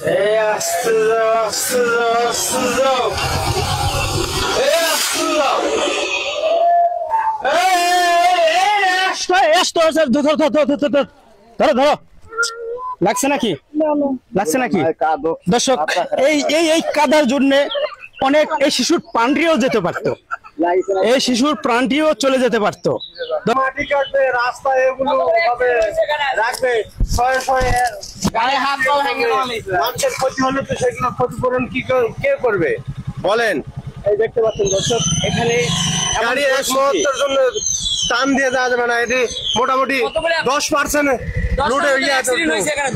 এই আস্তে যাও, আস্তে যাও, আস্তে যাও। এই আস্তে যাও। ধরো লাগছে নাকি? লাগছে নাকি? দর্শক, এই কাদার জন্য অনেক এই শিশুর প্রাণটিও যেতে পারতো, এই শিশুর প্রাণটিও চলে যেতে পারতো। মাটি কাটবে, রাস্তায় এগুলো হবে রাখবে, শয়ে শয়ে মানুষের ক্ষতি হলে তো সেগুলো ক্ষতিপূরণ কে করবে বলেন? এই দেখতে পাচ্ছেন দর্শক, এখানে গাড়ি এক মুহূর্তের জন্য টান দিয়ে যাওয়া যাবে না। এটি মোটামুটি 10% রোডে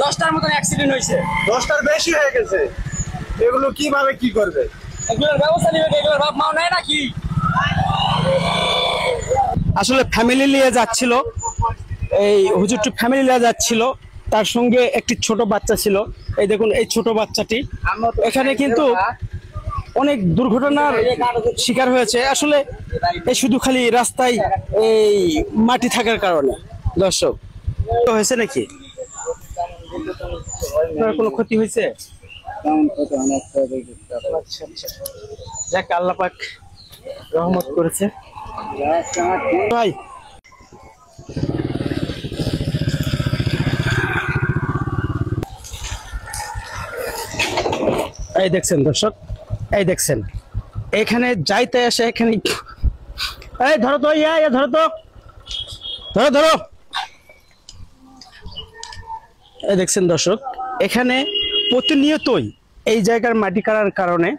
10টার মতন অ্যাক্সিডেন্ট হয়েছে, 10টার বেশি হয়ে গেছে। এগুলো কিভাবে কি করবে? এগুলোর ব্যবস্থা নিবে, এগুলোর বাপ মাও নেয় নাকি? আসলে ফ্যামিলি নিয়ে যাচ্ছিল, এই হুজুরটি ফ্যামিলি নিয়ে যাচ্ছিল, তার সঙ্গে একটি ছোট বাচ্চা ছিল। এই দেখুন এই ছোট বাচ্চাটি এখানে কিন্তু অনেক দুর্ঘটনার শিকার হয়েছে। আসলে এই শুধু খালি রাস্তায় এই মাটি থাকার কারণে। দর্শক, হয়েছে নাকি কোনো ক্ষতি হয়েছে? যাক, আল্লাহ পাক রহমত করেছে ভাই। এই দেখছেন দর্শক, এই দেখছেন এখানে যাইতে আসে, এখানে এই ধরো তো, ধরো তো, ধরো ধরো। এই দেখছেন দর্শক, এখানে প্রতিনিয়তই এই জায়গার মাটি কাটার কারণে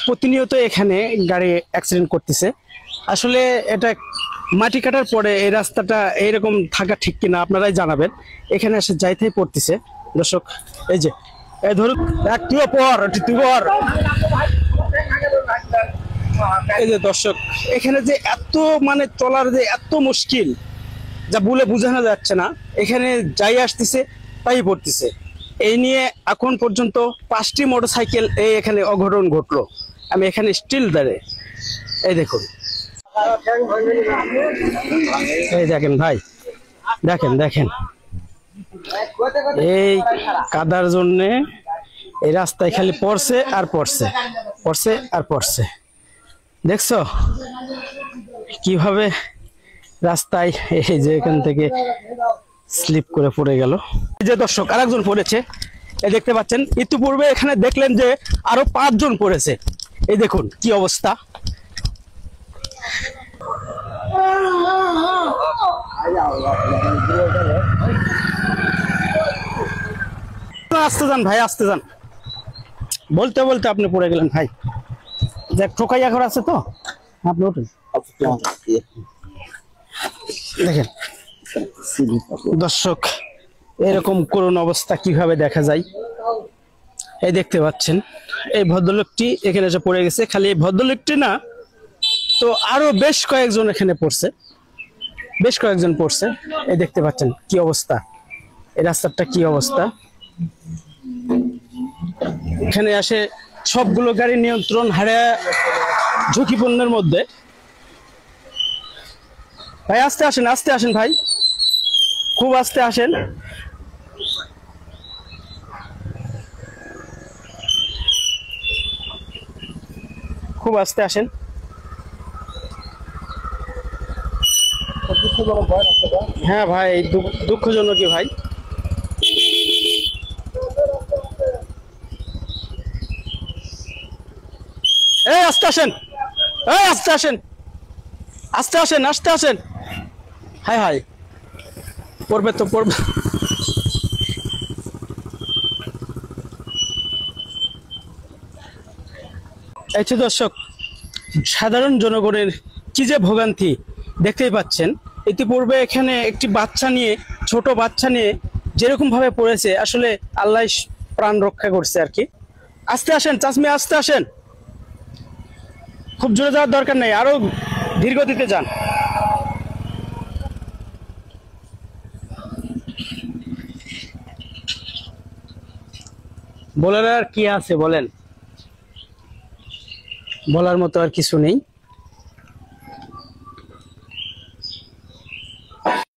প্রতিনিয়ত এখানে গাড়ি অ্যাক্সিডেন্ট করতেছে। আসলে এটা মাটি কাটার পরে এই রাস্তাটা এইরকম থাকা ঠিক কিনা আপনারাই জানাবেন। এখানে এসে যাইতেই পড়তেছে দর্শক। এই যে এই ধরুন একটু পর এই যে দর্শক, এখানে যে এত মানে চলার যে এত মুশকিল, যা বলে বোঝানো যাচ্ছে না। এখানে যাই আসতেছে তাই পড়তেছে। এই নিয়ে এখন পর্যন্ত 5টি মোটরসাইকেল এখানে অঘটন ঘটলো। আমি এখানে স্টিল দাঁড়িয়ে, এই দেখুন, এই দেখেন ভাই, দেখেন এই কাদার জন্য এই রাস্তায় খালি পড়ছে আর পড়ছে। দেখছো কিভাবে রাস্তায় এই যে এখান থেকে স্লিপ করে পড়ে গেল। এই যে দর্শক, আরেকজন পড়েছে, এই দেখতে পাচ্ছেন। ইতিপূর্বে এখানে দেখলেন যে আরো 5 জন পড়েছে। এই দেখুন কি অবস্থা। আস্তে যান ভাই, আস্তে যান। বলতে বলতে আপনি পড়ে গেলেন ভাই। দেখ, ঠোকাইয়া ঘর আছে তো, আপনি ওঠেন। দেখেন দর্শক, এরকম করুণ অবস্থা কিভাবে দেখা যায়। এই দেখতে পাচ্ছেন এই ভদ্রলোকটি এখানে এসে পড়ে গেছে। খালি এই ভদ্রলোকটি না, তো আরো বেশ কয়েকজন এখানে পড়ছে, এই দেখতে পাচ্ছেন কি অবস্থা, এই রাস্তাটা কি অবস্থা। এখানে আসে সবগুলো গাড়ি নিয়ন্ত্রণ হারিয়ে ঝুঁকিপূর্ণের মধ্যে। ভাই আস্তে আসেন ভাই, খুব আস্তে আসেন। খুব আস্তে আসেন। হ্যাঁ ভাই, দুঃখজনক কি ভাই। এই আস্তে আসেন, আস্তে আসেন। হাই পড়বে তো পড়বে। এই যে দর্শক, সাধারণ জনগণের কি যে ভোগান্তি দেখতেই পাচ্ছেন। ইতিপূর্বে এখানে একটি ছোট বাচ্চা নিয়ে যেরকম ভাবে পড়েছে, আসলে আল্লাহ প্রাণ রক্ষা করছে আর কি। আস্তে আসেন চাচমি, আস্তে আসেন। খুব জোরে যাওয়ার দরকার নেই, আরো ধীর গতিতে যান। বলার আর কি আছে বলেন, বলার মতো আর কিছু নেই।